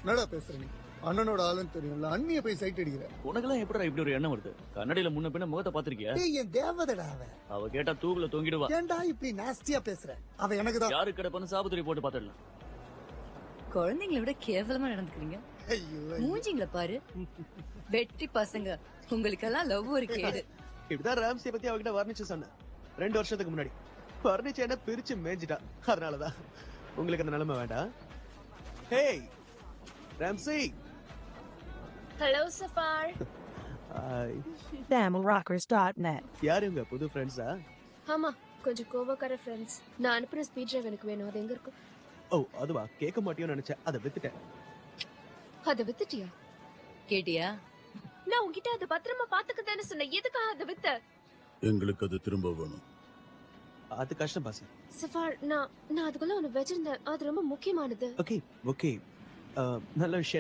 என்னடா பேசுற நீ? அண்ணனோட ஆளுன்னு தெரியும்ல, அண்ணிய போய் சைட் அடிக்கிற. உனக்கெல்லாம் எப்படிடா இப்படி ஒரு எண்ணம் வருது? கண்ணாடியில முன்ன பின்ன முகத்தை பாத்திருக்கியா? டேய் என் தேவதடா அவ. அவ கேட்டா தூக்குல தொங்கிடுவா. ஏன்டா இப்படி நாஸ்டியா பேசுற? அவ எனக்கு தான். யாரு கிடப்பன்னு சாபத்துரி போட்டு பாத்துடலாம். குழந்தைங்களை விட கேவலமா நடந்துக்கிறீங்க. ஐயோ மூஞ்சிங்கள பாரு. வெட்டி பசங்க, உங்களுக்கெல்லாம் லவ் ஒரு கேடு. இப்படிதான் ராம்சியை பத்தி அவகிட்ட வர்ணிச்சு சொன்னேன் 2 வருஷத்துக்கு முன்னாடி. வர்ணிச்சு என்ன பிரிச்சு மேய்ஞ்சிட்டா. அதனாலதான் உங்களுக்கு அந்த நிலைமை வேண்டாம். ஹேய் ராம்சி. ஹலோ சஃபார். ஹாய். TamilRockers.net. யார் இவங்க புது ஃப்ரெண்ட்ஸா? ஆமா, கொஞ்சம் கோவக்கார ஃப்ரெண்ட்ஸ். நான் அனுப்புற ஸ்பீட் டிரைவ் எனக்கு வேணும். அது எங்க இருக்கு? ஓ அதுவா, கேட்க மாட்டியோன்னு நினைச்சேன், அதை வித்துட்டேன். அத வித்துட்டியா? கேட்டியா? நான் உன்கிட்ட அதை பத்திரமா பாத்துக்கதானே சொன்னேன். எதுக்காக அதை வித்த? எங்களுக்கு அது திரும்ப வேணும். அது கஷ்டம் பாஸ். சஃபார், நான் அதுக்குள்ள ஒண்ணு வச்சிருந்தேன். அது ரொம்ப முக்கியமானது. ஓகே ஓகே, நல்ல விஷயம்.